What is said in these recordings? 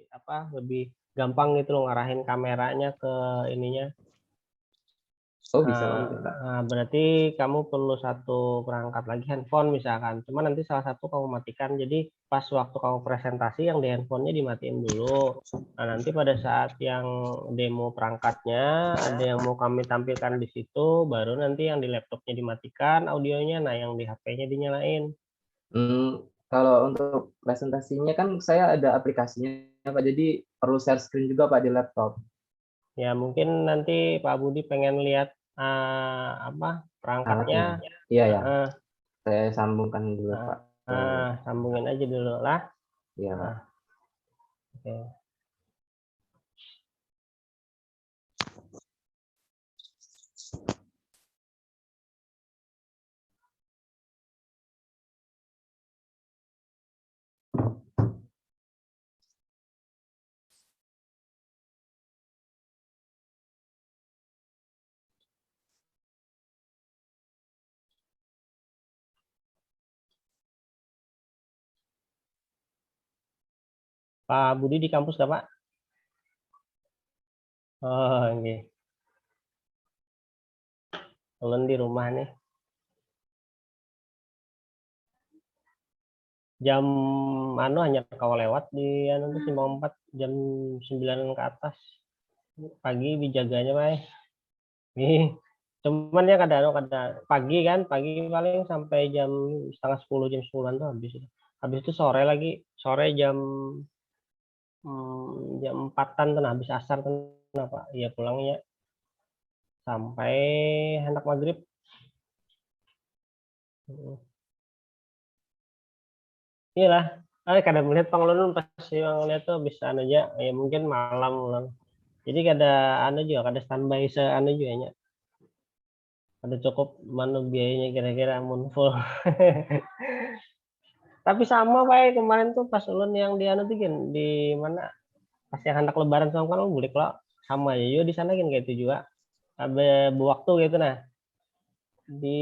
apa lebih gampang gitu loh ngarahin kameranya ke ininya. Oh, bisa banget, Pak. Nah, berarti kamu perlu satu perangkat lagi handphone misalkan. Cuma nanti salah satu kamu matikan. Jadi pas waktu kamu presentasi yang di handphonenya dimatiin dulu. Nah, nanti pada saat yang demo perangkatnya ada yang mau kami tampilkan di situ, baru nanti yang di laptopnya dimatikan audionya, nah yang di HP-nya dinyalain. Kalau untuk presentasinya kan saya ada aplikasinya, Pak. Jadi perlu share screen juga, Pak, di laptop. Ya mungkin nanti Pak Budi pengen lihat apa perangkatnya. Alatnya. Iya, ya. eh, Saya sambungkan dulu, Pak. Sambungin aja dulu lah. Iya, Pak. Oke. Pak Budi di kampus nggak Pak? Oh, oke. Ulun di rumah nih. Jam hanya kau lewat di tuh Simpang 4 jam 9 ke atas. Pagi dijaganya, Pak. Nih. Cuman ya kadang pagi kan, pagi paling sampai jam setengah 10 jam 10-an tuh habis itu. Habis itu sore lagi, sore jam 4-an tuh habis asar tuh Pak. Iya pulangnya sampai hendak maghrib. Iyalah, kadang melihat pengelulun pasti lihat tuh bisa aja ya mungkin malam ulang. Jadi kada anu juga kada standby seanu juga nya. Ada cukup mana biayanya kira-kira mun full. Tapi sama Pak kemarin tuh pas ulun yang di anu tuh kan di mana pas yang hendak lebaran sama kan bulik lo sama ya yo di sana kan kayak itu juga. Ada waktu gitu nah. Di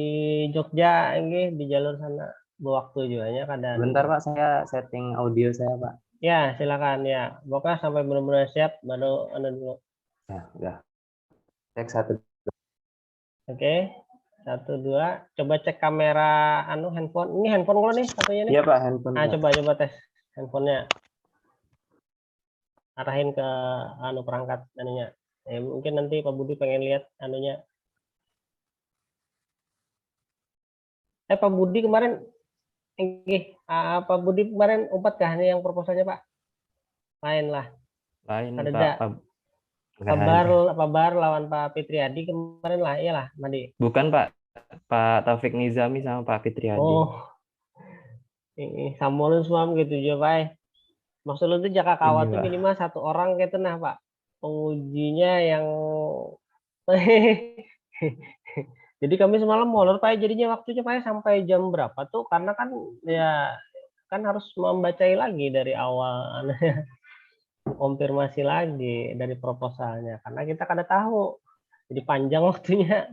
Jogja ini di jalur sana waktu juga nya kada. Bentar, Pak, saya setting audio saya, Pak. Ya, silakan ya. Pokoknya sampai benar-benar siap baru anu dulu. Ya, udah. Cek satu. Oke. 1 2. Coba cek kamera anu handphone. Ini handphone lo nih satunya nih. Iya, Pak, handphone, Nah, Pak. coba tes handphonenya. Arahin ke anu perangkat anunya. Mungkin nanti Pak Budi pengen lihat anunya. Pak Budi kemarin Pak Budi kemarin umpat kah ini yang proposalnya Pak? Lain lah. Lain, Ada Pak. Pabar lawan Pak Fitriadi kemarin lah, iyalah, Madi. Bukan, Pak. Pak Taufik Nizami sama Pak Fitriadi. Oh, sambolin semua gitu juga Pak. Maksud lu tuh jaka kawat Ini, tuh Pak. minimal satu orang gitu nah Pak. Pengujinya yang jadi kami semalam molor Pak jadinya waktunya Pak sampai jam berapa tuh karena kan ya kan harus membacai lagi dari awal konfirmasi lagi dari proposalnya karena kita kada tahu jadi panjang waktunya.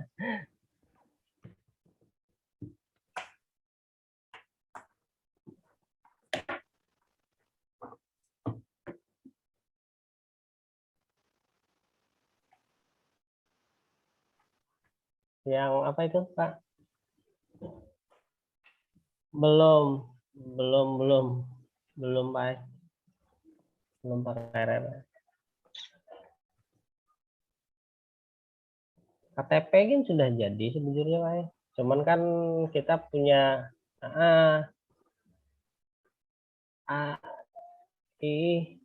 Yang apa itu Pak? Belum, belum Pak. Belum pakai KTP kan sudah jadi sebetulnya Pak. Cuman kan kita punya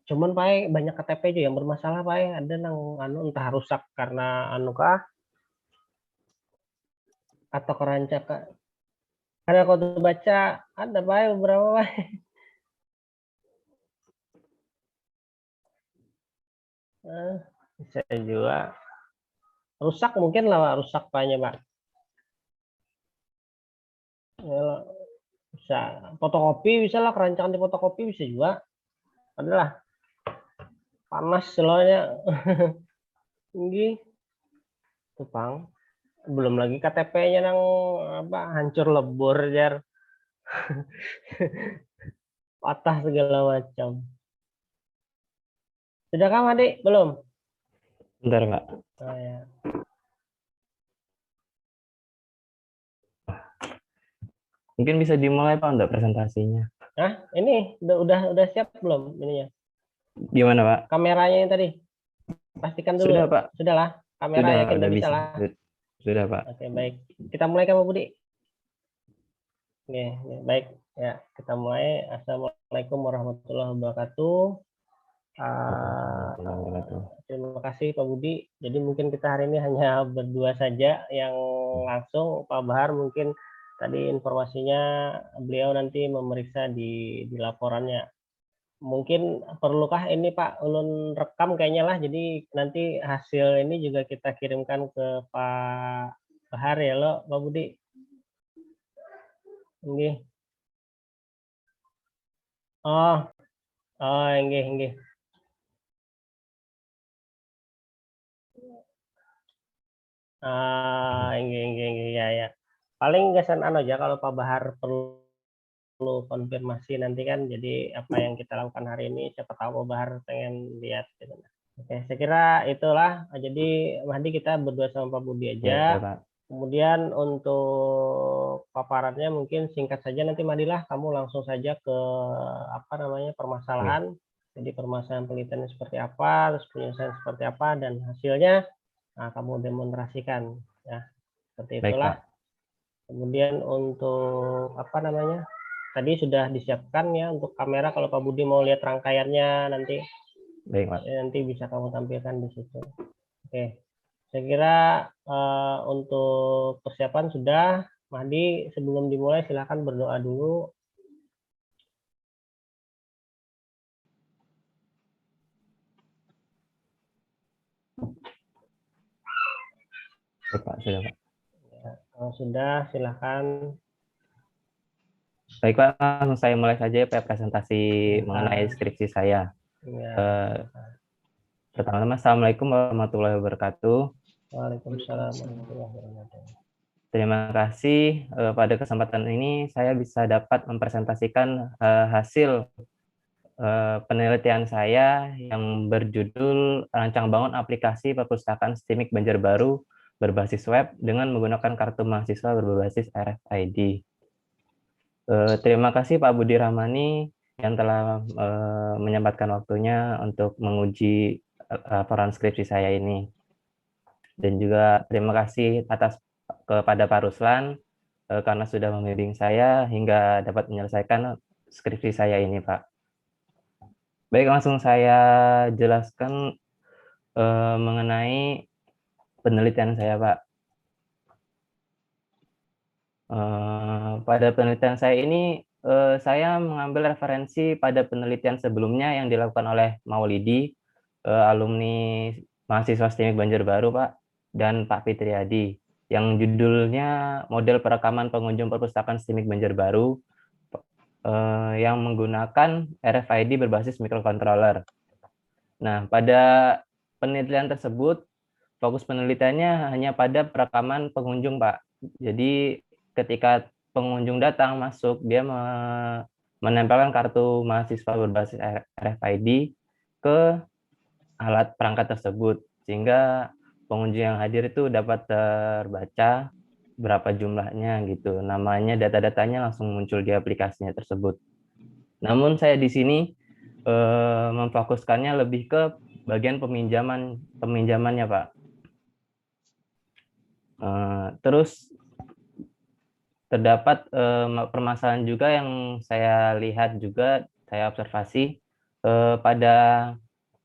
cuman Pak banyak KTP juga yang bermasalah Pak. Ada nang anu entah rusak karena anu kah atau kerancak kah. Karena kalau baca ada Pak beberapa Pak. Bisa juga rusak mungkin lah Pak, rusak Paknya Pak. Ya, bisa fotokopi bisa lah kerancangan di fotokopi bisa juga. Adalah panas soalnya. Tinggi. Tupang. Belum lagi KTP-nya nang apa hancur lebur jar. Patah segala macam. Sudah kah, Adik? Belum? Bentar, Pak. Oh, ya. Mungkin bisa dimulai, Pak, untuk presentasinya. Nah, ini udah siap belum ininya? Gimana, Pak? Kameranya yang tadi. Pastikan dulu. Sudah, Pak. Sudah lah. Kamera Sudah, yakin udah bisa bisa. lah. Sudah, Pak. Oke, baik. Kita mulai kan, Pak Budi? Oke, baik. Ya, kita mulai. Assalamualaikum warahmatullahi wabarakatuh. Terima kasih Pak Budi. Jadi mungkin kita hari ini hanya berdua saja yang langsung. Pak Bahar mungkin tadi informasinya beliau nanti memeriksa di laporannya. Mungkin perlukah ini Pak Ulun rekam kayaknya lah. Jadi nanti hasil ini juga kita kirimkan ke Pak Bahar ya lo Pak Budi. Nggih. Oh, nggih nggih. Nggih, ya. Paling gesan aja kalau Pak Bahar perlu konfirmasi nanti kan, jadi apa yang kita lakukan hari ini, siapa tahu Pak Bahar pengen lihat gitu. Oke, saya kira itulah. Jadi Mahdi kita berdua sama Pak Budi aja. Ya, Pak. Kemudian untuk paparannya mungkin singkat saja nanti Madilah kamu langsung saja ke permasalahan. Jadi permasalahan penelitiannya seperti apa, terus penyelesaian seperti apa, dan hasilnya kamu demonstrasikan ya, seperti itulah. Baik, Pak. Kemudian untuk tadi sudah disiapkan ya untuk kamera, kalau Pak Budi mau lihat rangkaiannya nanti. Baik, Pak. Nanti bisa kamu tampilkan di situ. Oke, saya kira untuk persiapan sudah. Mahdi, sebelum dimulai silakan berdoa dulu. Baik, Pak. Sudah, Pak. Ya, kalau sudah silakan. Baik, Pak. Langsung saya mulai saja Pak presentasi mengenai skripsi saya. Ya. Pertama-tama, Assalamualaikum warahmatullahi wabarakatuh. Waalaikumsalam warahmatullahi wabarakatuh. Terima kasih pada kesempatan ini saya bisa dapat mempresentasikan hasil penelitian saya yang berjudul Rancang Bangun Aplikasi Perpustakaan Sistemik Banjarbaru berbasis web dengan menggunakan kartu mahasiswa berbasis RFID. Terima kasih Pak Budi Rahmani yang telah menyempatkan waktunya untuk menguji laporan skripsi saya ini. Dan juga terima kasih kepada Pak Ruslan karena sudah membimbing saya hingga dapat menyelesaikan skripsi saya ini, Pak. Baik, langsung saya jelaskan mengenai penelitian saya, Pak. Pada penelitian saya ini, saya mengambil referensi pada penelitian sebelumnya yang dilakukan oleh Maulidi, alumni mahasiswa STIMIK Banjarbaru, Pak, dan Pak Fitriadi, yang judulnya Model Perekaman Pengunjung Perpustakaan STIMIK Banjarbaru, yang menggunakan RFID berbasis microcontroller. Nah, pada penelitian tersebut, fokus penelitiannya hanya pada perekaman pengunjung, Pak. Jadi, ketika pengunjung datang masuk, dia menempelkan kartu mahasiswa berbasis RFID ke alat perangkat tersebut, sehingga pengunjung yang hadir itu dapat terbaca berapa jumlahnya gitu. Namanya, data-datanya langsung muncul di aplikasinya tersebut. Namun saya di sini memfokuskannya lebih ke bagian peminjamannya, Pak. Terus terdapat permasalahan juga yang saya lihat juga, saya observasi pada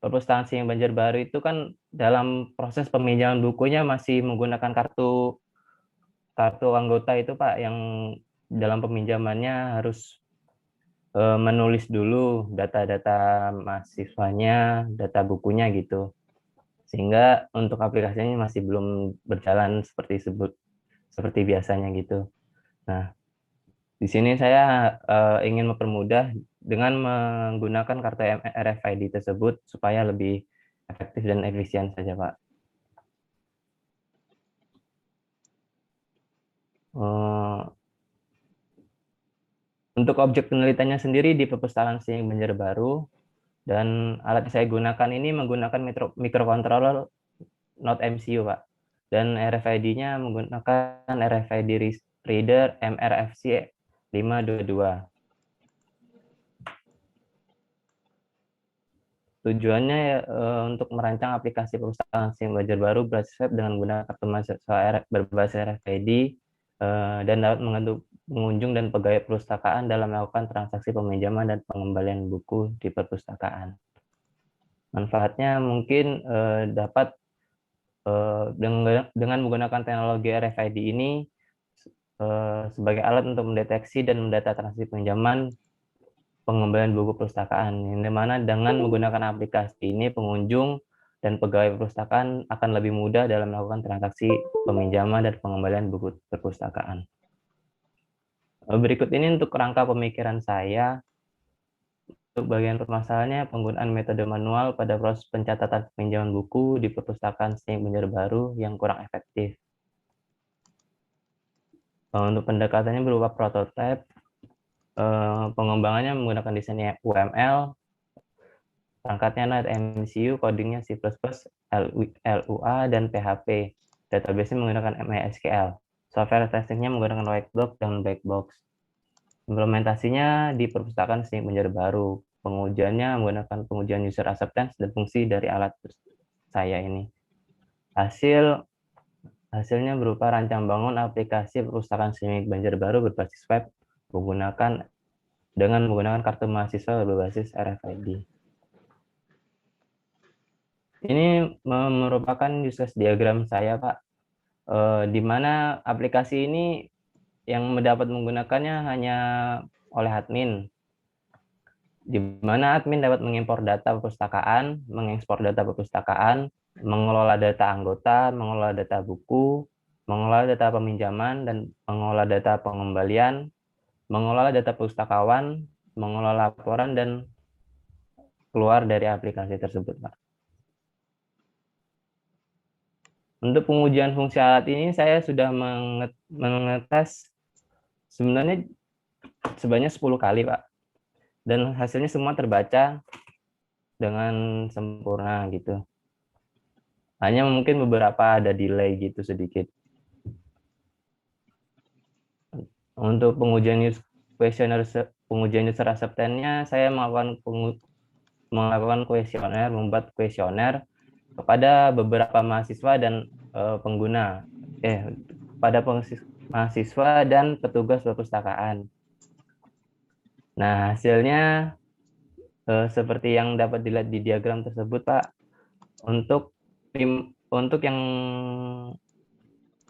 perpustakaan STIMIK Banjarbaru itu kan dalam proses peminjaman bukunya masih menggunakan kartu anggota itu, Pak, yang dalam peminjamannya harus menulis dulu data-data mahasiswanya, data bukunya gitu. Sehingga untuk aplikasinya masih belum berjalan seperti biasanya gitu. Nah, di sini saya ingin mempermudah dengan menggunakan kartu RFID tersebut supaya lebih efektif dan efisien saja, Pak. Untuk objek penelitiannya sendiri di perpustakaan STIMIK Banjarbaru, Dan alat yang saya gunakan ini menggunakan microcontroller not MCU, Pak. Dan RFID-nya menggunakan RFID reader MRFC 522. Tujuannya untuk merancang aplikasi perpustakaan sistem belajar baru berbasis web dengan menggunakan kartu mahasiswa berbasis RFID dan dapat membantu pengunjung dan pegawai perpustakaan dalam melakukan transaksi peminjaman dan pengembalian buku di perpustakaan. Manfaatnya mungkin dapat dengan menggunakan teknologi RFID ini sebagai alat untuk mendeteksi dan mendata transaksi pinjaman pengembalian buku perpustakaan, yang dimana dengan menggunakan aplikasi ini pengunjung dan pegawai perpustakaan akan lebih mudah dalam melakukan transaksi peminjaman dan pengembalian buku perpustakaan. Berikut ini untuk rangka pemikiran saya. Untuk bagian permasalahannya, penggunaan metode manual pada proses pencatatan peminjaman buku di perpustakaan sistem belajar baru yang kurang efektif. Untuk pendekatannya berupa prototipe, pengembangannya menggunakan desain UML, perangkatnya adalah MCU, codingnya C++, LUA, dan PHP. Database-nya menggunakan MySQL. Software testingnya menggunakan whitebox dan blackbox. Implementasinya di perpustakaan sistem belajar baru. Pengujiannya menggunakan pengujian user acceptance dan fungsi dari alat saya ini. Hasilnya berupa rancang bangun aplikasi perpustakaan sistem belajar baru berbasis web dengan menggunakan kartu mahasiswa berbasis RFID. Ini merupakan use case diagram saya, Pak, di mana aplikasi ini yang mendapat menggunakannya hanya oleh admin, di mana admin dapat mengimpor data perpustakaan, mengekspor data perpustakaan, mengelola data anggota, mengelola data buku, mengelola data peminjaman, dan mengelola data pengembalian, mengelola data pustakawan, mengelola laporan, dan keluar dari aplikasi tersebut, Pak. Untuk pengujian fungsi alat ini saya sudah mengetes sebenarnya sebanyak 10 kali, Pak. Dan hasilnya semua terbaca dengan sempurna gitu. Hanya mungkin beberapa ada delay gitu sedikit. Untuk pengujian user acceptance-nya saya melakukan kuesioner, membuat kuesioner kepada beberapa mahasiswa dan pada mahasiswa dan petugas perpustakaan. Nah, hasilnya seperti yang dapat dilihat di diagram tersebut, Pak. Untuk yang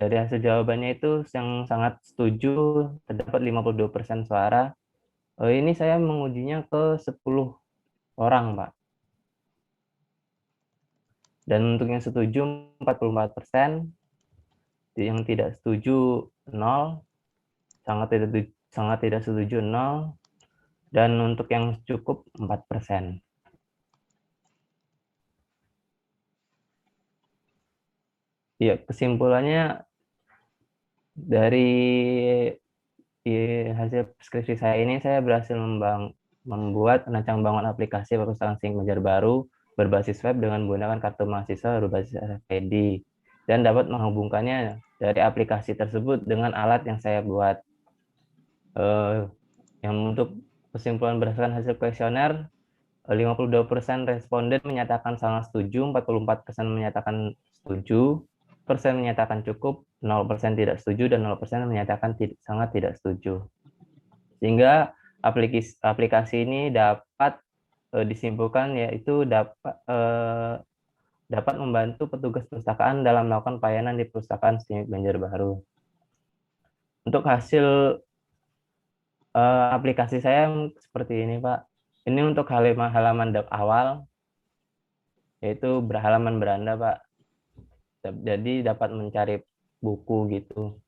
dari hasil jawabannya itu yang sangat setuju terdapat 52% suara. Ini saya mengujinya ke 10 orang, Pak. Dan untuk yang setuju 44%, yang tidak setuju 0, sangat tidak setuju 0, dan untuk yang cukup 4%. Ya, kesimpulannya dari hasil skripsi saya ini, saya berhasil membuat rancang bangun aplikasi perpustakaan sistem belajar baru berbasis web dengan menggunakan kartu mahasiswa berbasis RFID dan dapat menghubungkannya dari aplikasi tersebut dengan alat yang saya buat. Yang untuk kesimpulan berdasarkan hasil kuesioner, 52% responden menyatakan sangat setuju, 44% menyatakan setuju, persen menyatakan cukup, 0% tidak setuju, dan 0% menyatakan sangat tidak setuju. Sehingga aplikasi ini dapat disimpulkan yaitu dapat membantu petugas perpustakaan dalam melakukan pelayanan di perpustakaan sistem belajar baru. Untuk hasil aplikasi saya seperti ini, Pak. Ini untuk halaman awal, yaitu halaman beranda, Pak. Jadi dapat mencari buku gitu.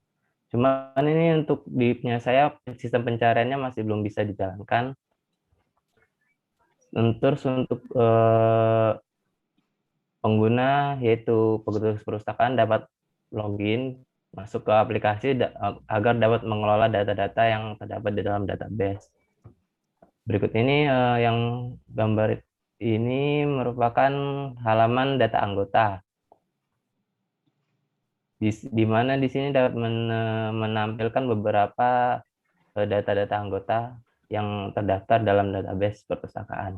Cuman ini untuk di punya saya sistem pencariannya masih belum bisa dijalankan. Terus untuk pengguna yaitu petugas perpustakaan dapat login masuk ke aplikasi agar dapat mengelola data-data yang terdapat di dalam database. Berikut ini yang gambar Ini merupakan halaman data anggota. Di mana di sini dapat menampilkan beberapa data-data anggota yang terdaftar dalam database perpustakaan.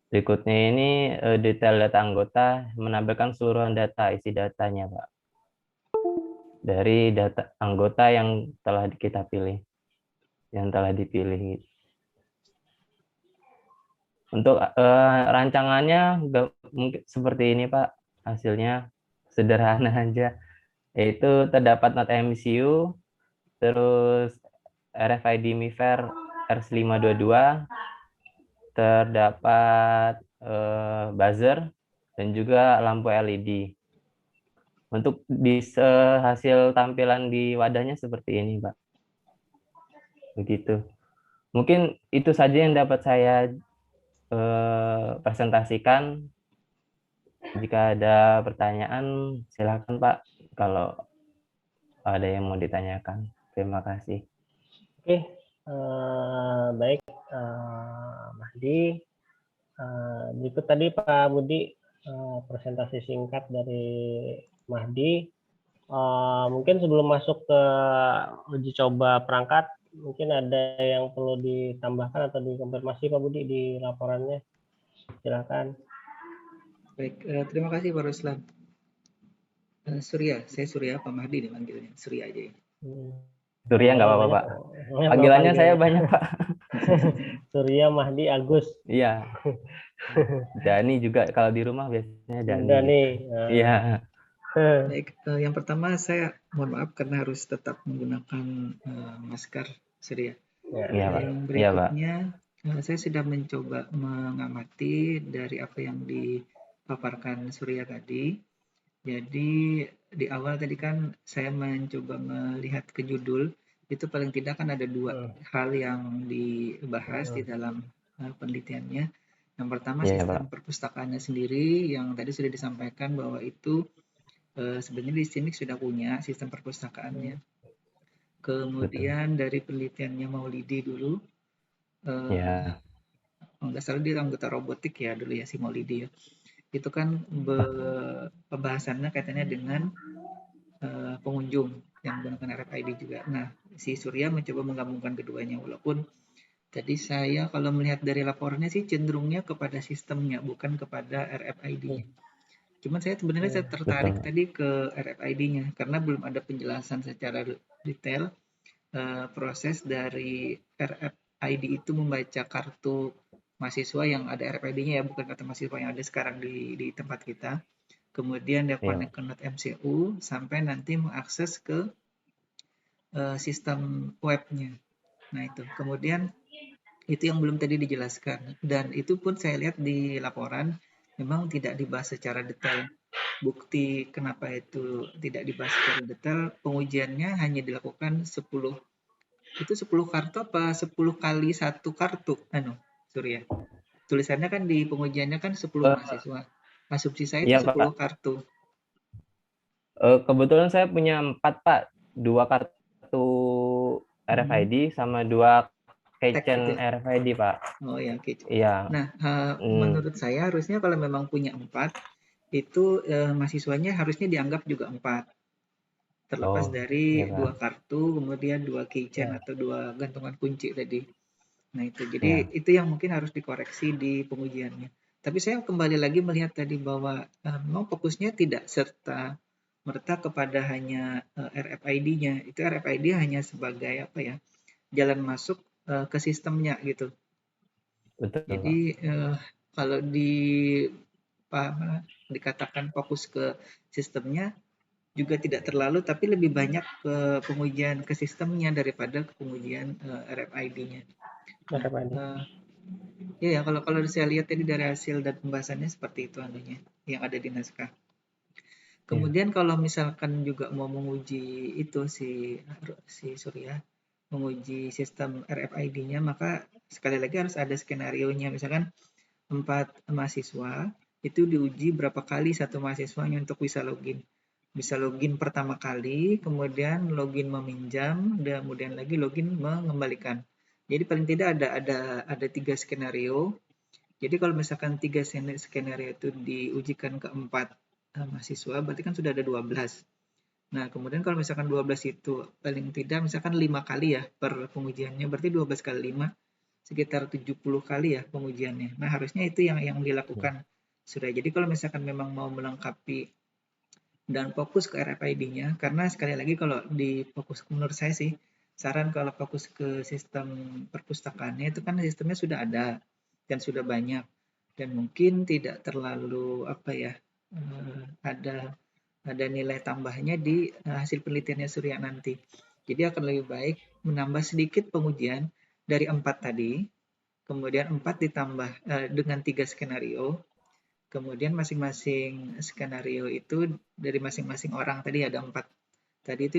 Berikutnya ini detail data anggota menampilkan seluruh data, isi datanya, Pak. Dari data anggota yang telah kita pilih, yang telah dipilih. Untuk rancangannya mungkin seperti ini, Pak. Hasilnya sederhana aja. Yaitu terdapat not MCU, terus RFID MIFARE RS522, terdapat buzzer, dan juga lampu LED. Untuk hasil tampilan di wadahnya seperti ini, Pak. Begitu. Mungkin itu saja yang dapat saya presentasikan. Jika ada pertanyaan, silakan Pak. Kalau ada yang mau ditanyakan. Terima kasih. Oke, baik, Mahdi. Berikut tadi Pak Budi presentasi singkat dari Mahdi. Mungkin sebelum masuk ke uji coba perangkat, mungkin ada yang perlu ditambahkan atau dikonfirmasi Pak Budi di laporannya. Silakan. Baik, terima kasih Pak Ruslan. Surya, saya Surya, Pak Mahdi dipanggilnya. Surya aja ya. Surya nggak apa-apa, Pak. Panggilannya saya banyak, Pak. Surya, Mahdi, Agus. Iya. Dani juga kalau di rumah biasanya Dani. Dani. Iya. Baik, yang pertama saya mohon maaf karena harus tetap menggunakan masker, Surya. Iya, Pak. Yang berikutnya, saya sudah mencoba mengamati dari apa yang dipaparkan Surya tadi. Jadi di awal tadi kan saya mencoba melihat ke judul, itu paling tidak kan ada dua hal yang dibahas di dalam penelitiannya. Yang pertama sistem perpustakaannya sendiri yang tadi sudah disampaikan bahwa itu sebenarnya di sini sudah punya sistem perpustakaannya. Kemudian dari penelitiannya Maulidi dulu, nggak salah dia anggota robotik ya dulu ya si Maulidi ya. Itu kan pembahasannya kaitannya dengan pengunjung yang menggunakan RFID juga. Nah, si Surya mencoba menggabungkan keduanya walaupun tadi saya kalau melihat dari laporannya sih cenderungnya kepada sistemnya bukan kepada RFID-nya. Cuman saya sebenarnya tertarik tadi ke RFID-nya karena belum ada penjelasan secara detail proses dari RFID itu membaca kartu mahasiswa yang ada RFID-nya ya, bukan kartu mahasiswa yang ada sekarang di tempat kita. Kemudian dia connect ke Node MCU sampai nanti mengakses ke sistem webnya. Nah itu. Kemudian itu yang belum tadi dijelaskan. Dan itu pun saya lihat di laporan memang tidak dibahas secara detail. Bukti kenapa itu tidak dibahas secara detail, pengujiannya hanya dilakukan 10. Itu 10 kartu apa 10 kali satu kartu? Surya. Tulisannya kan di pengujiannya kan 10 mahasiswa. Asumsi saya itu 10 Pak. Kartu. Kebetulan saya punya 4, Pak. 2 kartu RFID sama 2 keychain RFID, Pak. Oh ya, keychain. Iya. Nah, menurut saya harusnya kalau memang punya 4, itu mahasiswanya harusnya dianggap juga 4. Terlepas dari 2 kartu, kemudian 2 keychain atau 2 gantungan kunci tadi. Nah itu, jadi itu yang mungkin harus dikoreksi di pengujiannya. Tapi saya kembali lagi melihat tadi bahwa memang fokusnya tidak serta merta kepada hanya RFID-nya. Itu RFID hanya sebagai apa ya, jalan masuk ke sistemnya gitu. Betul. Jadi kalau dikatakan fokus ke sistemnya juga tidak terlalu, tapi lebih banyak ke pengujian ke sistemnya daripada ke pengujian RFID-nya. Ya, kalau saya lihat tadi dari hasil dan pembahasannya seperti itu anunya yang ada di naskah. Kemudian kalau misalkan juga mau menguji itu si Surya menguji sistem RFID-nya, maka sekali lagi harus ada skenario-nya. Misalkan 4 mahasiswa itu diuji berapa kali satu mahasiswanya untuk bisa login. Bisa login pertama kali, kemudian login meminjam, dan kemudian lagi login mengembalikan. Jadi paling tidak ada 3 skenario Jadi kalau misalkan 3 skenario itu diujikan ke 4 mahasiswa, berarti kan sudah ada 12. Nah, kemudian kalau misalkan 12 itu paling tidak misalkan 5 kali ya per pengujiannya, berarti 12 kali 5 sekitar 70 kali ya pengujiannya. Nah, harusnya itu yang dilakukan sudah. Jadi kalau misalkan memang mau melengkapi dan fokus ke RFID-nya, karena sekali lagi kalau di fokus menurut saya sih, saran kalau fokus ke sistem perpustakaannya itu kan sistemnya sudah ada dan sudah banyak dan mungkin tidak terlalu ada nilai tambahnya di hasil penelitiannya Surya nanti. Jadi akan lebih baik menambah sedikit pengujian dari 4 tadi, kemudian 4 ditambah dengan 3 skenario, kemudian masing-masing skenario itu dari masing-masing orang tadi ada 4. Tadi itu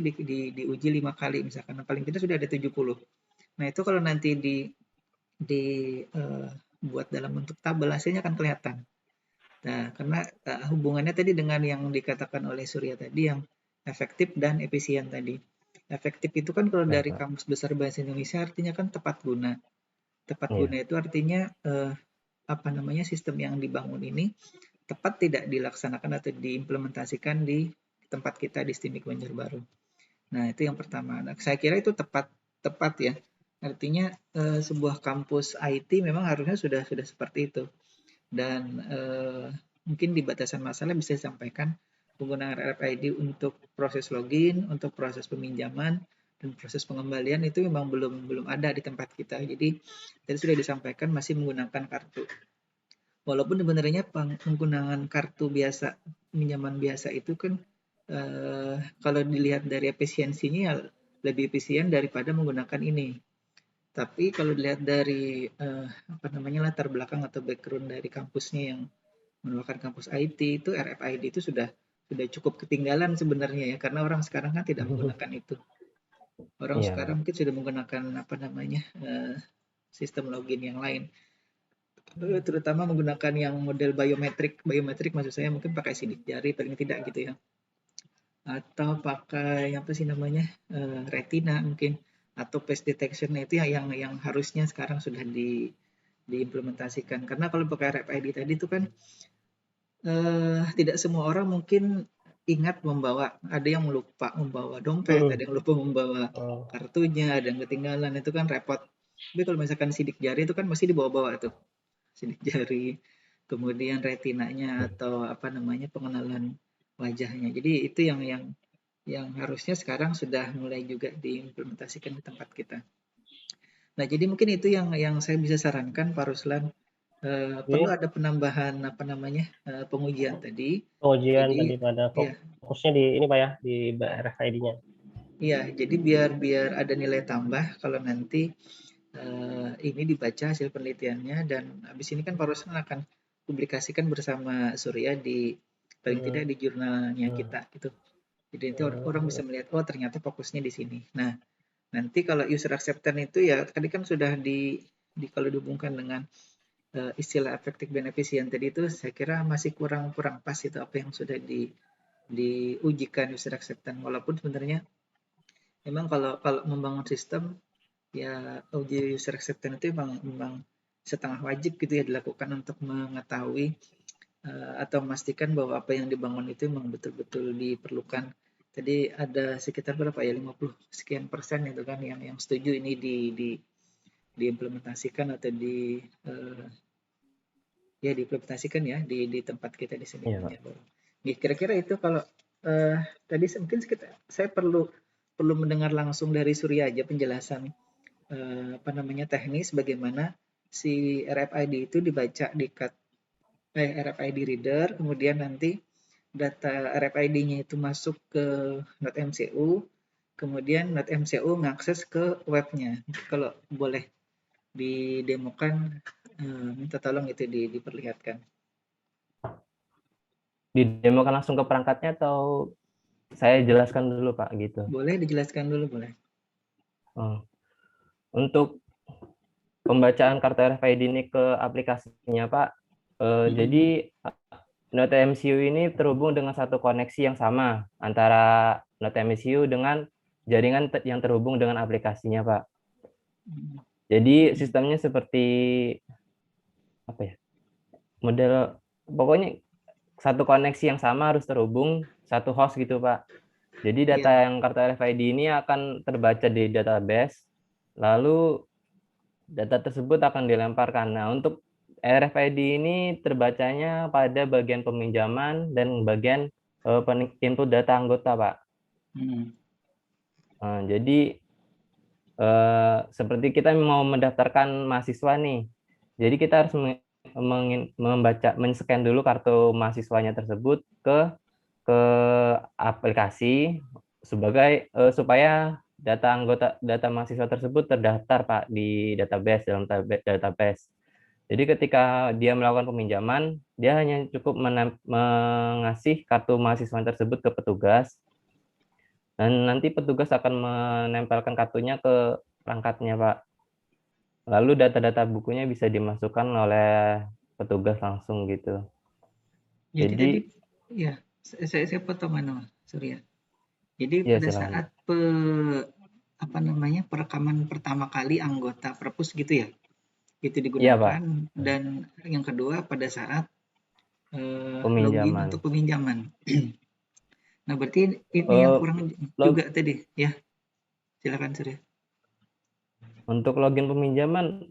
diuji 5 kali misalkan, paling tidak sudah ada 70. Nah, itu kalau nanti buat dalam bentuk tabel hasilnya akan kelihatan. Nah, karena hubungannya tadi dengan yang dikatakan oleh Surya tadi yang efektif dan efisien tadi. Efektif itu kan kalau dari Kamus Besar Bahasa Indonesia artinya kan tepat guna. Tepat guna itu artinya sistem yang dibangun ini tepat tidak dilaksanakan atau diimplementasikan di tempat kita di STIMIK Banjarbaru. Nah, itu yang pertama. Nah, saya kira itu tepat ya. Artinya sebuah kampus IT memang harusnya sudah seperti itu. Dan mungkin di batasan masalah bisa disampaikan penggunaan RFID untuk proses login, untuk proses peminjaman, dan proses pengembalian itu memang belum ada di tempat kita. Jadi tadi sudah disampaikan masih menggunakan kartu. Walaupun sebenarnya penggunaan kartu biasa, pinjaman biasa itu kan kalau dilihat dari efisiensinya lebih efisien daripada menggunakan ini. Tapi kalau dilihat dari latar belakang atau background dari kampusnya yang merupakan kampus IT itu RFID itu sudah cukup ketinggalan sebenarnya ya, karena orang sekarang kan tidak menggunakan itu. Orang sekarang mungkin sudah menggunakan sistem login yang lain. Terutama menggunakan yang model biometrik maksud saya mungkin pakai sidik jari paling tidak gitu ya. Atau pakai retina mungkin atau face detection itu yang harusnya sekarang sudah diimplementasikan. Karena kalau pakai RFID tadi itu kan tidak semua orang mungkin ingat membawa, ada yang lupa membawa dompet, ada yang lupa membawa kartunya, ada yang ketinggalan, itu kan repot. Tapi kalau misalkan sidik jari itu kan mesti dibawa-bawa tuh, sidik jari, kemudian retinanya atau pengenalan wajahnya. Jadi itu yang harusnya sekarang sudah mulai juga diimplementasikan di tempat kita. Nah, jadi mungkin itu yang saya bisa sarankan Pak Ruslan. Perlu ada penambahan pengujian tadi. Pengujian tadi pada fokusnya di ini Pak ya, di RFID-nya. Iya, jadi biar ada nilai tambah kalau nanti ini dibaca hasil penelitiannya dan habis ini kan Pak Ruslan akan publikasikan bersama Surya di paling tidak di jurnalnya kita gitu. Jadi nanti orang bisa melihat ternyata fokusnya di sini. Nah, nanti kalau user acceptance itu ya tadi kan sudah kalau dihubungkan dengan istilah efektif dan efisien tadi itu saya kira masih kurang pas itu apa yang sudah diujikan user acceptance. Walaupun sebenarnya memang kalau membangun sistem ya uji user acceptance itu memang setengah wajib gitu ya dilakukan untuk mengetahui atau memastikan bahwa apa yang dibangun itu memang betul-betul diperlukan. Tadi ada sekitar berapa ya 50 sekian persen itu kan yang setuju ini diimplementasikan atau diimplementasikan ya di tempat kita di sini. Kira-kira itu kalau tadi mungkin saya perlu mendengar langsung dari Surya aja penjelasan teknis bagaimana si RFID itu dibaca di RFID reader, kemudian nanti data RFID-nya itu masuk ke .mcu, kemudian .mcu mengakses ke webnya. Kalau boleh didemokan, minta tolong itu diperlihatkan. Didemokan langsung ke perangkatnya atau saya jelaskan dulu Pak gitu? Boleh dijelaskan dulu, boleh. Untuk pembacaan kartu RFID ini ke aplikasinya Pak, jadi .mcu ini terhubung dengan satu koneksi yang sama antara .mcu dengan jaringan yang terhubung dengan aplikasinya Pak. Jadi sistemnya seperti apa ya? model pokoknya satu koneksi yang sama harus terhubung satu host gitu, Pak. Jadi data Iya. yang kartu RFID ini akan terbaca di database, lalu data tersebut akan dilemparkan. Nah, untuk RFID ini terbacanya pada bagian peminjaman dan bagian input data anggota, Pak. Jadi seperti kita mau mendaftarkan mahasiswa nih, jadi kita harus men-scan dulu kartu mahasiswanya tersebut ke aplikasi sebagai supaya data mahasiswa tersebut terdaftar, Pak, di database dalam database. Jadi ketika dia melakukan peminjaman, dia hanya cukup mengasih kartu mahasiswa tersebut ke petugas, dan nanti petugas akan menempelkan kartunya ke perangkatnya, Pak. Lalu data-data bukunya bisa dimasukkan oleh petugas langsung gitu. Jadi tadi Jadi, ya saya potong Surya. Jadi ya pada silakan. saat perekaman pertama kali anggota perpus gitu ya, itu Iya, Pak. digunakan, dan yang kedua pada saat login Peminjaman. untuk peminjaman. Nah, berarti ini yang Eh, kurang log- juga tadi ya. Silakan Surya. Untuk login peminjaman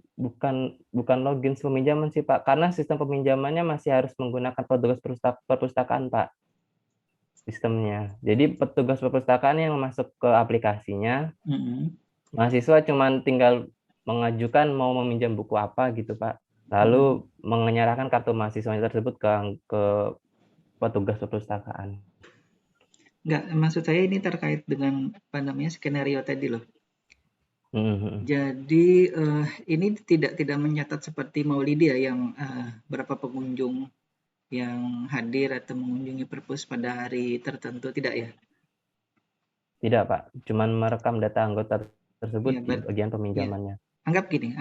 bukan login peminjaman sih, Pak, karena sistem peminjamannya masih harus menggunakan petugas perpustakaan, Pak, sistemnya. Jadi petugas perpustakaan yang masuk ke aplikasinya, mahasiswa cuma tinggal mengajukan mau meminjam buku apa gitu, Pak. Lalu menyerahkan kartu mahasiswa tersebut ke petugas perpustakaan. Enggak, maksud saya ini terkait dengan skenario tadi loh. Jadi ini tidak mencatat seperti Maulidi ya, yang berapa pengunjung yang hadir atau mengunjungi perpus pada hari tertentu, tidak ya? Tidak, Pak. Cuman merekam data anggota tersebut Ya, di bagian peminjamannya. Anggap gini,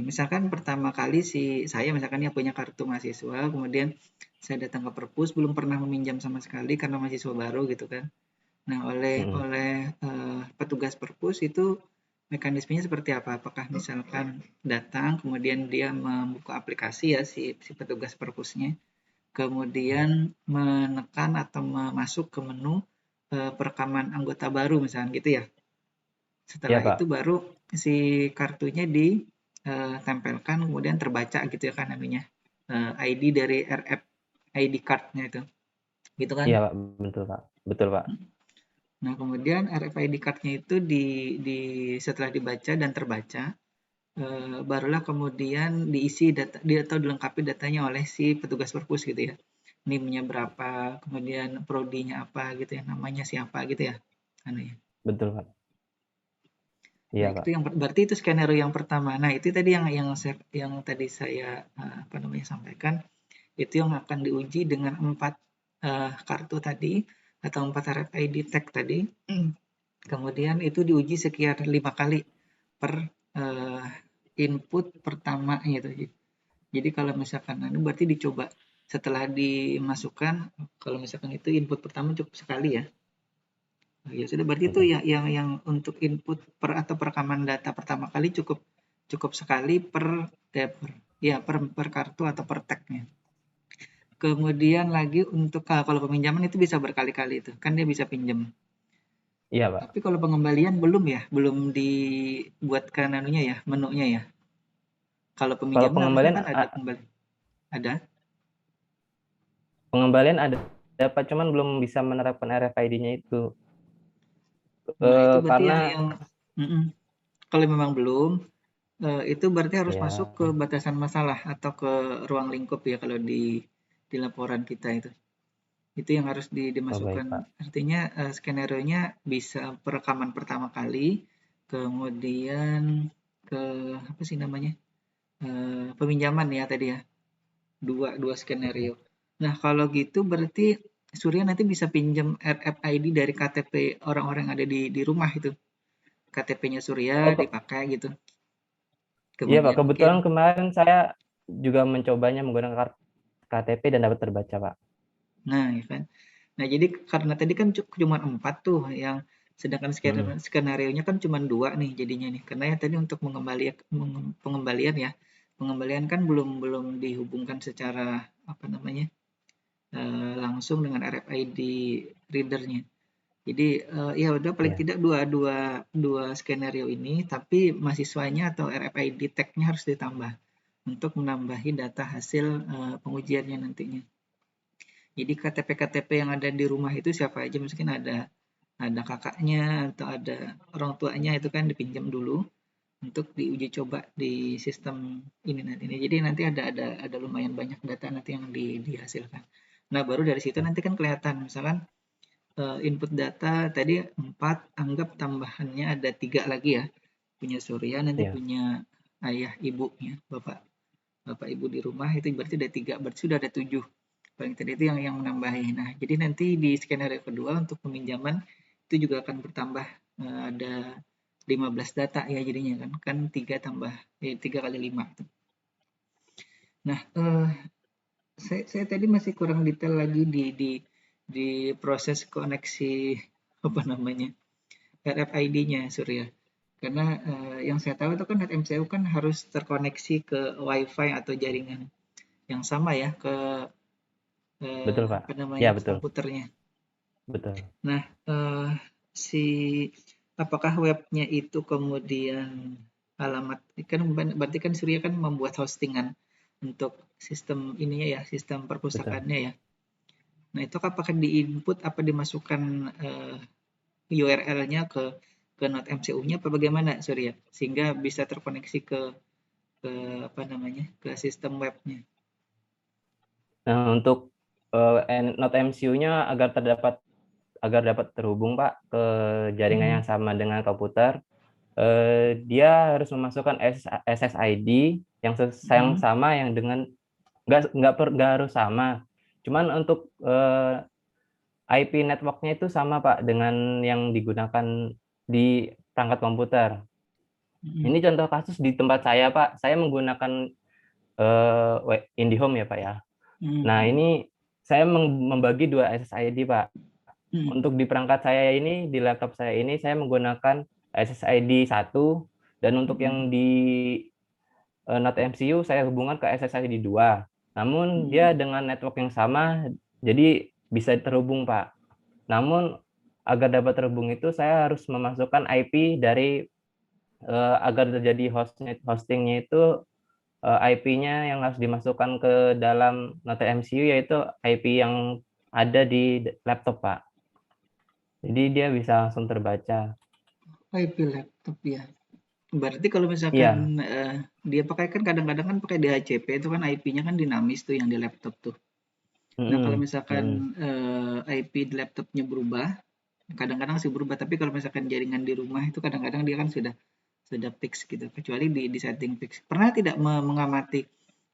misalkan pertama kali saya misalkan ya punya kartu mahasiswa, kemudian saya datang ke perpus, belum pernah meminjam sama sekali karena mahasiswa baru gitu kan. Nah, oleh petugas perpus itu mekanismenya seperti apa? Apakah misalkan datang, kemudian dia membuka aplikasi ya si petugas perpusnya, kemudian menekan atau masuk ke menu perekaman anggota baru misalkan gitu ya. Setelah Iya, Pak. itu baru si kartunya ditempelkan, kemudian terbaca gitu ya kan ID dari RFID card-nya itu. Gitu kan? Iya, Pak. Betul, Pak. Betul, Pak. Nah, kemudian RFID card-nya itu setelah dibaca dan terbaca, barulah kemudian diisi data atau dilengkapi datanya oleh si petugas perpus gitu ya. NIM-nya berapa, kemudian prodinya apa gitu ya, namanya siapa gitu ya. Betul, Pak. Nah, Iya, Pak. itu yang berarti itu skenario yang pertama. Nah, itu tadi yang tadi saya sampaikan, itu yang akan diuji dengan 4 kartu tadi atau 4 RFID tag tadi. Kemudian itu diuji sekitar 5 kali per input pertama gitu. Jadi kalau misalkan berarti dicoba setelah dimasukkan, kalau misalkan itu input pertama cukup sekali ya. Ya sudah, berarti itu yang untuk input atau perekaman data pertama kali cukup sekali per kartu atau per tag-nya. Kemudian lagi untuk kalau peminjaman itu bisa berkali-kali itu, kan dia bisa pinjam. Iya, Pak. Tapi kalau pengembalian belum dibuatkan menunya ya. Kalau Kalau peminjaman harusnya pengembalian kan ada kembali. Ada. pengembalian ada Pak, cuman belum bisa menerapkan RFID-nya itu. Nah, itu berarti Karena kalau memang belum, itu berarti harus ya, masuk ke batasan masalah atau ke ruang lingkup ya kalau di laporan kita itu. Itu yang harus dimasukkan. baik, Pak. Artinya skenario-nya bisa perekaman pertama kali, kemudian ke peminjaman ya tadi ya. Dua skenario. Nah, kalau gitu berarti Surya nanti bisa pinjam RFID dari KTP orang-orang yang ada di rumah itu. KTP-nya Surya Oh, dipakai gitu. iya, Pak. Kemudian mungkin, Kebetulan kemarin saya juga mencobanya menggunakan KTP dan dapat terbaca, Pak. nah ya kan. Nah, jadi karena tadi kan cuma 4 tuh yang, sedangkan skenario-nya kan cuma 2 nih jadinya nih. Karena ya tadi untuk pengembalian ya, pengembalian kan belum dihubungkan secara apa namanya langsung dengan RFID readernya. Jadi ya udah paling Iya. tidak dua skenario ini, tapi mahasiswanya atau RFID tag-nya harus ditambah untuk menambahi data hasil pengujiannya nantinya. Jadi KTP-KTP yang ada di rumah itu siapa aja, mungkin ada kakaknya atau ada orang tuanya, itu kan dipinjam dulu untuk diuji coba di sistem ini nanti. Jadi nanti ada lumayan banyak data nanti yang dihasilkan. Nah, baru dari situ nanti kan kelihatan misalkan input data tadi 4, anggap tambahannya ada 3 lagi ya. Punya Surya, nanti Iya. punya ayah ibunya, bapak ibu di rumah, itu berarti ada 3, berarti sudah ada 7. Paling tadi itu yang menambahi. Nah, jadi nanti di skenario kedua untuk peminjaman itu juga akan bertambah ada 15 data ya jadinya kan 3 kali 5. Nah, saya tadi masih kurang detail lagi di proses koneksi apa namanya RFID-nya, Surya. Karena yang saya tahu itu kan NetMCU kan harus terkoneksi ke WiFi atau jaringan yang sama ya ke Betul, Pak. apa namanya Ya, betul. komputernya. Betul. Nah, apakah webnya itu kemudian alamat kan berarti kan Surya kan membuat hostingan untuk sistem ininya ya, sistem Betul. perpustakaannya ya. Nah, itu apakah diinput apa dimasukkan URL-nya ke NodeMCU-nya apa bagaimana, Surya? Sehingga bisa terkoneksi ke apa namanya? Ke sistem webnya. Nah, untuk Node MCU-nya agar dapat terhubung, Pak, ke jaringan yang sama dengan komputer, dia harus memasukkan SSID yang sama yang dengan nggak harus sama. Cuman untuk IP network-nya itu sama, Pak, dengan yang digunakan di perangkat komputer. Ini contoh kasus di tempat saya, Pak. Saya menggunakan IndiHome ya, Pak ya. Nah, ini saya membagi 2 SSID, Pak. Untuk di perangkat saya ini, di laptop saya ini, saya menggunakan SSID 1, dan untuk yang di Node MCU saya hubungkan ke SSID 2. Namun dia dengan network yang sama, jadi bisa terhubung, Pak. Namun agar dapat terhubung itu saya harus memasukkan IP dari agar terjadi hostingnya itu IP-nya yang harus dimasukkan ke dalam Node MCU yaitu IP yang ada di laptop, Pak. Jadi dia bisa langsung terbaca. IP laptop ya. Berarti kalau misalkan dia pakai kan kadang-kadang kan pakai DHCP itu kan IP-nya kan dinamis tuh yang di laptop tuh. Nah, kalau misalkan IP di laptopnya berubah, kadang-kadang sih berubah, tapi kalau misalkan jaringan di rumah itu kadang-kadang dia kan sudah fix gitu, kecuali di setting fix. Pernah tidak mengamati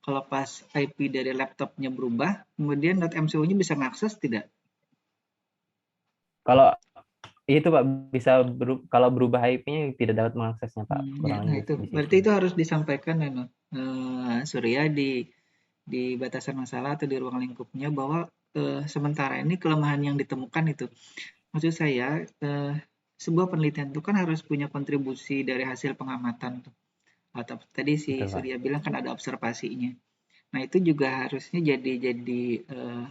kalau pas IP dari laptopnya berubah, kemudian .mcu-nya bisa mengakses tidak? Kalau itu, Pak, bisa kalau berubah IP-nya tidak dapat mengaksesnya, Pak. Ya, nah itu berarti itu harus disampaikan Surya di batasan masalah atau di ruang lingkupnya bahwa sementara ini kelemahan yang ditemukan itu, maksud saya sebuah penelitian itu kan harus punya kontribusi dari hasil pengamatan tuh. Atau tadi si Betul, Pak. Surya bilang kan ada observasinya. Nah, itu juga harusnya jadi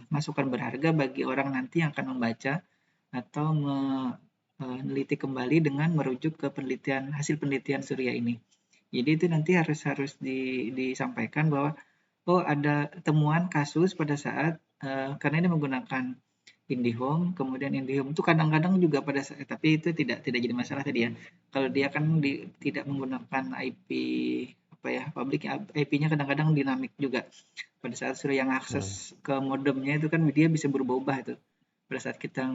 masukan berharga bagi orang nanti yang akan membaca atau meneliti kembali dengan merujuk ke hasil penelitian Surya ini. Jadi itu nanti harus disampaikan bahwa ada temuan kasus pada saat karena ini menggunakan IndiHome, kemudian IndiHome itu kadang-kadang juga pada saat, tapi itu tidak jadi masalah tadi ya. Kalau dia kan tidak menggunakan IP apa ya, public IP-nya kadang-kadang dinamik juga. Pada saat Surya yang akses ke modemnya itu kan dia bisa berubah-ubah itu. Pada saat kita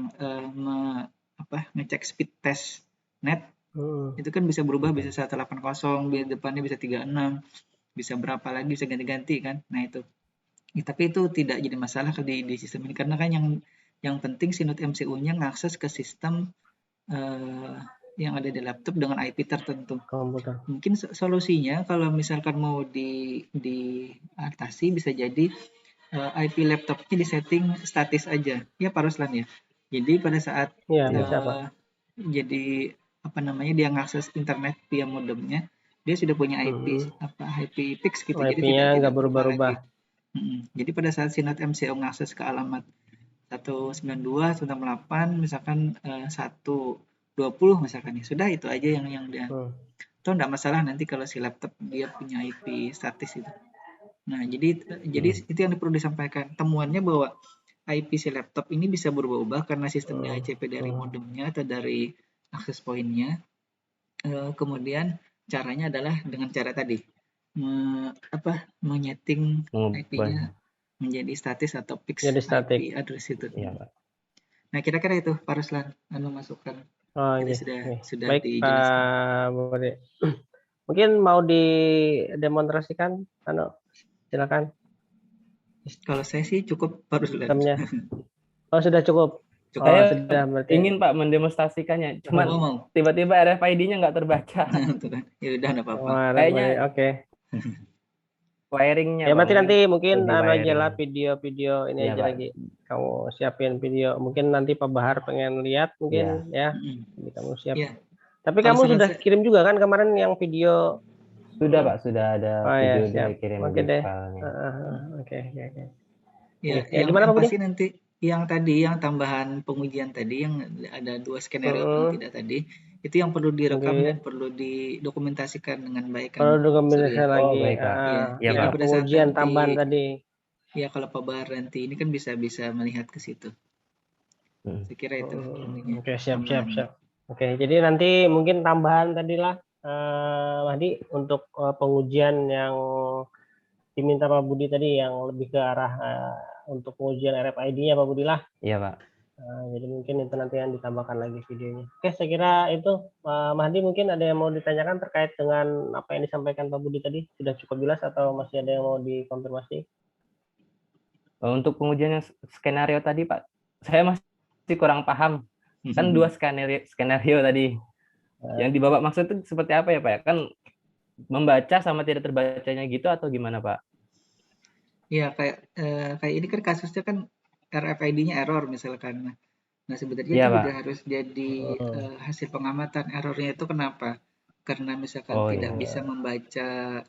ngecek speed test net itu kan bisa berubah, bisa 180, di depannya bisa 36, bisa berapa lagi, bisa ganti-ganti kan. Nah itu. Ya, tapi itu tidak jadi masalah di sistem ini karena kan yang penting si Node MCU-nya ngakses ke sistem yang ada di laptop dengan IP tertentu. Komputer. Mungkin solusinya kalau misalkan mau diatasi bisa jadi IP laptopnya disetting statis aja. Ya Pak Ruslan ya. Jadi pada saat bisa, Pak. jadi apa namanya dia ngakses internet via modemnya, dia sudah punya IP IP fix gitu, jadi IP-nya nggak berubah berubah-ubah. lagi. Jadi pada saat si NetMCO mengakses ke alamat 192.168 misalkan 120 misalkan ya, sudah itu aja yang dia. Toh nggak masalah nanti kalau si laptop dia punya IP statis itu. Nah, jadi itu yang perlu disampaikan. Temuannya bahwa IP si laptop ini bisa berubah-ubah karena sistem DHCP dari modemnya atau dari akses pointnya. Kemudian caranya adalah dengan cara tadi menyeting IP-nya menjadi statis atau fix IP address itu. Iya, Pak. Nah, kira-kira itu Pak Ruslan masukan. Jadi sudah baik, dijelaskan. Pak Budi. Mungkin mau didemonstrasikan, silakan. Kalau saya sih cukup Pak Ruslan. Oh, sudah cukup. Saya sudah, berarti ingin Pak mendemonstrasikannya, cuman tiba-tiba RFID-nya nggak terbaca. Ya udah nggak apa-apa. Kayaknya oke. Wiringnya. Ya berarti nanti mungkin wiring. aja lah video ini Iya, aja Pak. lagi. Kamu siapin video. Mungkin nanti Pak Bahar pengen lihat mungkin ya. Jadi kamu siap. Ya. Tapi kamu sudah kirim juga kan kemarin yang video? Sudah Pak, sudah ada video dikirim Oke di deh. filenya. Oke. Ya, Ya, yang gimana Pak Budi? pasti nanti yang tambahan pengujian tadi yang ada 2 skenario paling tidak tadi, itu yang perlu direkam dan perlu didokumentasikan dengan baik kan. Perlu dokumentasi lagi. Baik, Pak. Ya, Jadi pada saat pengujian nanti, tambahan tadi. Ya, kalau Pak Bahar nanti ini kan bisa melihat ke situ. Saya kira itu. Oke, siap. Oke, jadi nanti mungkin tambahan tadilah Mahdi untuk pengujian yang diminta Pak Budi tadi yang lebih ke arah untuk pengujian RFID-nya Pak Budi lah. Iya, Pak. Jadi mungkin itu nanti yang ditambahkan lagi videonya. Oke, saya kira itu Mahdi mungkin ada yang mau ditanyakan terkait dengan apa yang disampaikan Pak Budi tadi? Sudah cukup jelas atau masih ada yang mau dikonfirmasi? Untuk pengujian skenario tadi Pak, saya masih kurang paham. Kan 2 skenario tadi. Yang di Bapak maksud itu seperti apa ya Pak? Kan membaca sama tidak terbacanya gitu atau gimana Pak? Iya, kayak ini kan kasusnya kan RFID-nya error misalkan. Nah, sebenarnya itu juga harus jadi hasil pengamatan errornya itu kenapa? Karena misalkan tidak bisa membaca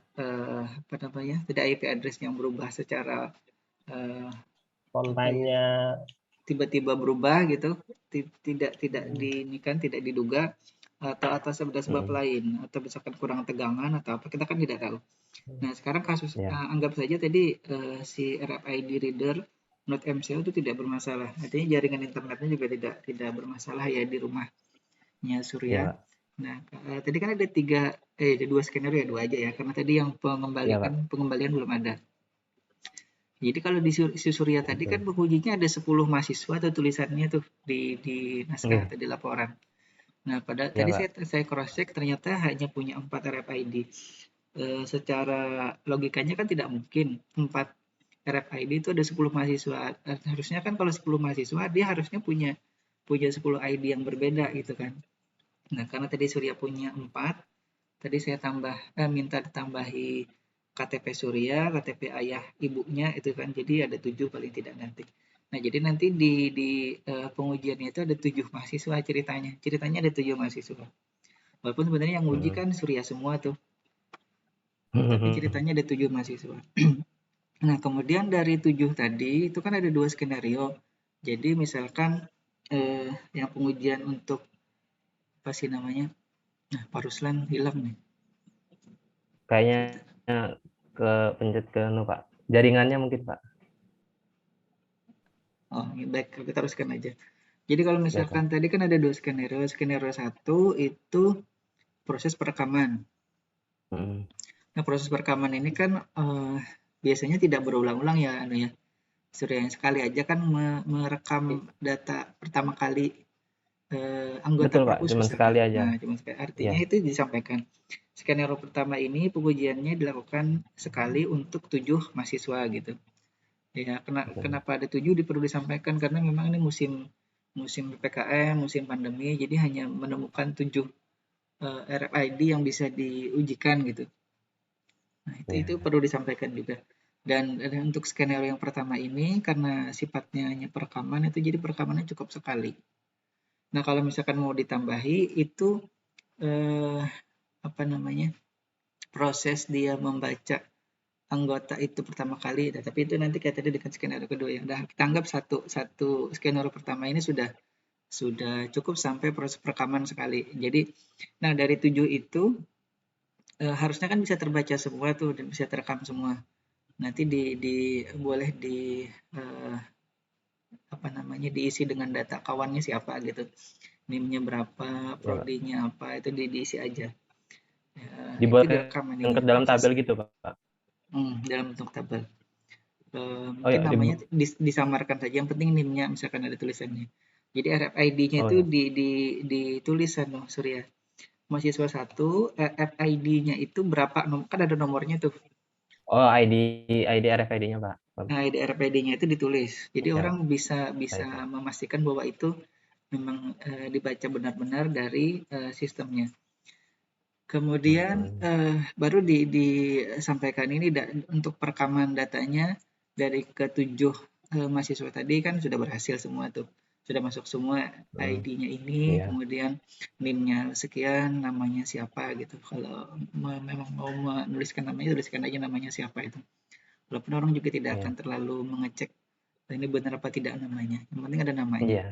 tidak IP address yang berubah secara time-nya tiba-tiba berubah gitu, tidak diduga atau sebab lain atau misalkan kurang tegangan atau apa, kita kan tidak tahu. Nah, sekarang kasus anggap saja tadi si RFID reader Note MCO itu tidak bermasalah. Artinya jaringan internetnya juga tidak bermasalah ya di rumahnya Surya. Nah, tadi kan ada 2 skenario ya, 2 aja ya, karena tadi yang pengembalian belum ada. Jadi kalau di Surya tadi kan pengujinya ada 10 mahasiswa atau tulisannya tuh di naskah atau di laporan. Nah, tadi saya cross check ternyata hanya punya 4 RFID. Secara logikanya kan tidak mungkin 4 RFID itu ada 10 mahasiswa. Harusnya kan kalau 10 mahasiswa dia harusnya punya 10 ID yang berbeda gitu kan. Nah, karena tadi Surya punya 4, tadi saya minta ditambahi KTP Surya, KTP ayah ibunya itu kan, jadi ada 7 paling tidak nanti. Nah, jadi nanti di pengujiannya itu ada 7 mahasiswa ceritanya. Ceritanya ada 7 mahasiswa. Walaupun sebenarnya yang uji kan Surya semua tuh. Tapi ceritanya ada 7 mahasiswa. Nah, kemudian dari 7 tadi itu kan ada 2 skenario. Jadi misalkan yang pengujian untuk apa sih namanya? Nah, Pak Ruslan hilang nih. Kayaknya pencet ke Pak. Jaringannya mungkin Pak. Oh, baik, kita teruskan aja. Jadi kalau misalkan tadi kan ada 2 skenario. Skenario 1 itu proses perekaman. Nah, proses perekaman ini kan biasanya tidak berulang-ulang ya, Surya yang sekali aja kan merekam data pertama kali anggota perpus. Cuma sekali aja. Nah, cuma sekali. Artinya itu disampaikan. Skenario pertama ini pengujiannya dilakukan sekali untuk 7 mahasiswa gitu. Ya, kenapa ada 7 perlu disampaikan karena memang ini musim PPKM, musim pandemi, jadi hanya menemukan 7 RFID yang bisa diujikan gitu. Nah, itu perlu disampaikan juga. Dan untuk skenario yang pertama ini karena sifatnya hanya perekaman, itu jadi perekamannya cukup sekali. Nah, kalau misalkan mau ditambahi itu proses dia membaca anggota itu pertama kali, tapi itu nanti kayak tadi dengan skenario kedua ya. Udah kita anggap satu skenario pertama ini sudah cukup sampai proses perekaman sekali. Jadi, nah dari 7 itu harusnya kan bisa terbaca semua tuh dan bisa terekam semua. Nanti boleh apa namanya diisi dengan data kawannya siapa gitu. NIM-nya berapa, prodinya apa, itu diisi aja. Itu Dibuat direkam ini ke dalam tabel gitu, Pak. dalam bentuk tabel. Oh Mungkin ya, namanya disamarkan saja, yang penting NIM-nya misalkan ada tulisannya. Jadi RFID-nya Oh, itu ya. ditulis Surya. Mahasiswa 1, RFID-nya itu berapa nomor, kan ada nomornya tuh. Oh, ID RFID-nya, Pak. Nah, ID RFID-nya itu ditulis. Jadi Ya, orang bisa baik. memastikan bahwa itu memang dibaca benar-benar dari sistemnya. Kemudian baru disampaikan ini untuk perekaman datanya dari ketujuh mahasiswa tadi kan sudah berhasil semua tuh. Sudah masuk semua ID-nya ini, Iya. kemudian NIM-nya sekian, namanya siapa gitu. Kalau memang mau menuliskan namanya, tuliskan aja namanya siapa itu. Walaupun orang juga tidak akan terlalu mengecek ini benar apa tidak namanya. Yang penting ada namanya, Iya.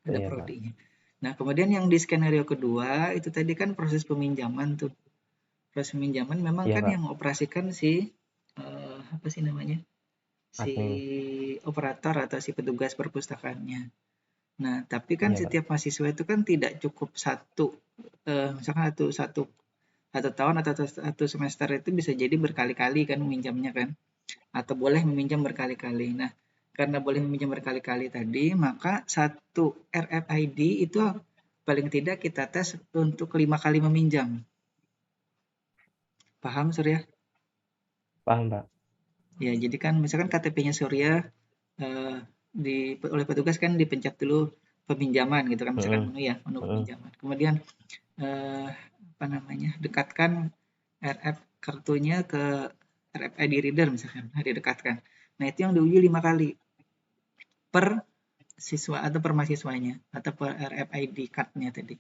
ada Iya, Pak. prodinya. Nah, kemudian yang di skenario kedua itu tadi kan proses peminjaman tuh. Proses peminjaman memang Iya, kan Pak. yang operasikan si apa sih namanya? Si Admin. operator atau si petugas perpustakaannya. Nah, tapi kan Iya, Pak. setiap mahasiswa itu kan tidak cukup misalkan satu tahun atau satu semester itu bisa jadi berkali-kali kan meminjamnya kan, atau boleh meminjam berkali-kali. Nah, karena boleh meminjam berkali-kali tadi, maka satu RFID itu paling tidak kita tes untuk 5 kali meminjam. Paham, Surya? Paham, Pak. Ya, jadi kan misalkan KTP-nya Surya oleh petugas kan dipencet dulu peminjaman gitu kan, misalkan menu peminjaman. Kemudian apa namanya? Dekatkan RF kartunya ke RFID reader misalkan, didekatkan. Nah, itu yang diuji 5 kali per siswa atau per mahasiswanya atau per RFID card-nya tadi.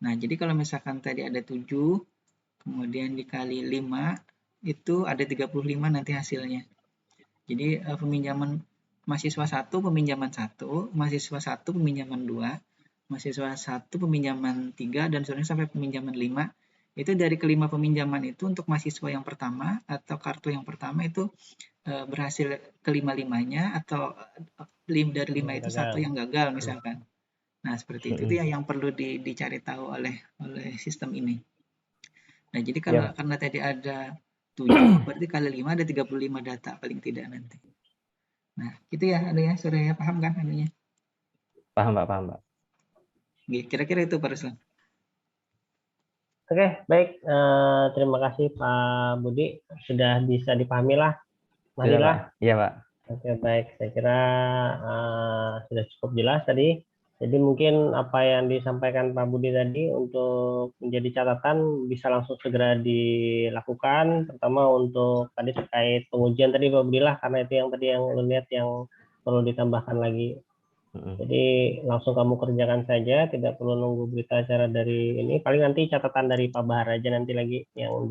Nah, jadi kalau misalkan tadi ada 7, kemudian dikali 5, itu ada 35 nanti hasilnya. Jadi peminjaman mahasiswa 1, peminjaman 1, mahasiswa 1, peminjaman 2, mahasiswa 1, peminjaman 3, dan seterusnya sampai peminjaman 5. Itu dari kelima peminjaman itu untuk mahasiswa yang pertama atau kartu yang pertama itu berhasil kelima-limanya, atau dari 5 itu satu yang gagal misalkan. Nah, seperti itu yang perlu dicari tahu oleh sistem ini. Nah, jadi karena tadi ada 7, berarti kali 5 ada 35 data paling tidak nanti. Nah, gitu ya adanya, Surya, paham kan anunya? Paham, Pak. Kira-kira itu Pak Ruslan. Oke, baik. Terima kasih Pak Budi. Sudah bisa dipahami lah. Marilah. Iya, Pak. Oke, baik. Saya kira sudah cukup jelas tadi. Jadi mungkin apa yang disampaikan Pak Budi tadi untuk menjadi catatan bisa langsung segera dilakukan. Pertama untuk tadi terkait pengujian tadi Pak Budi lah, karena itu yang tadi yang lu lihat yang perlu ditambahkan lagi. Jadi langsung kamu kerjakan saja, tidak perlu nunggu berita acara dari ini. Paling nanti catatan dari Pak Bahar aja nanti lagi yang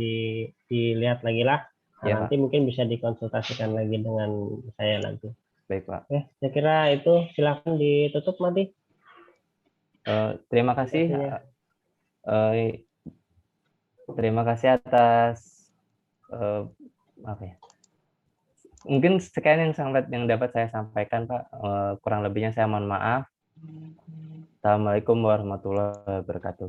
dilihat lagi lah. Nah, Ya, nanti mungkin bisa dikonsultasikan lagi dengan saya nanti. Baik, Pak. Oke, saya kira itu silakan ditutup nanti. Terima kasih. Terima kasih atas apa ya? Mungkin sekian yang dapat saya sampaikan, Pak. Kurang lebihnya saya mohon maaf. Assalamualaikum warahmatullahi wabarakatuh.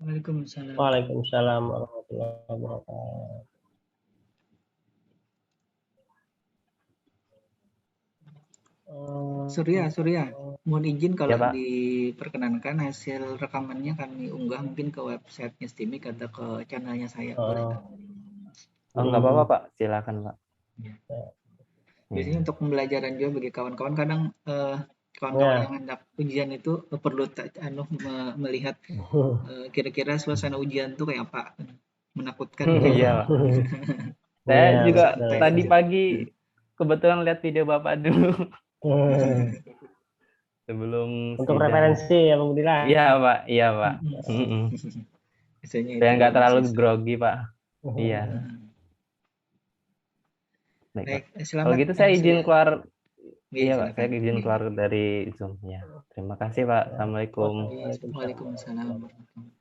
Waalaikumsalam. Waalaikumsalam warahmatullahi wabarakatuh. Surya, mohon izin kalau Ya, Pak. diperkenankan hasil rekamannya kami unggah mungkin ke website-nya STIMIK atau ke channelnya saya, boleh nggak? Nggak apa-apa, Pak. Silakan, Pak. Biasanya untuk pembelajaran juga bagi kawan-kawan, kadang kawan-kawan yang hendak ujian itu perlu melihat kira-kira suasana ujian tuh kayak apa, menakutkan. Iya, Pak. Saya juga tadi pagi kebetulan lihat video Bapak dulu. Sebelum untuk sidang. referensi ya Bang Budila. Iya, Pak. Saya nggak terlalu grogi, Pak. Iya. Baik, Pak. Baik, Kalau selamat. gitu saya izin keluar. Iya, Iya, Pak. Saya silakan. izin keluar dari Zoom. Ya. Terima kasih, Pak. Assalamualaikum. Waalaikumsalam. Waalaikumsalam warahmatullahi wabarakatuh.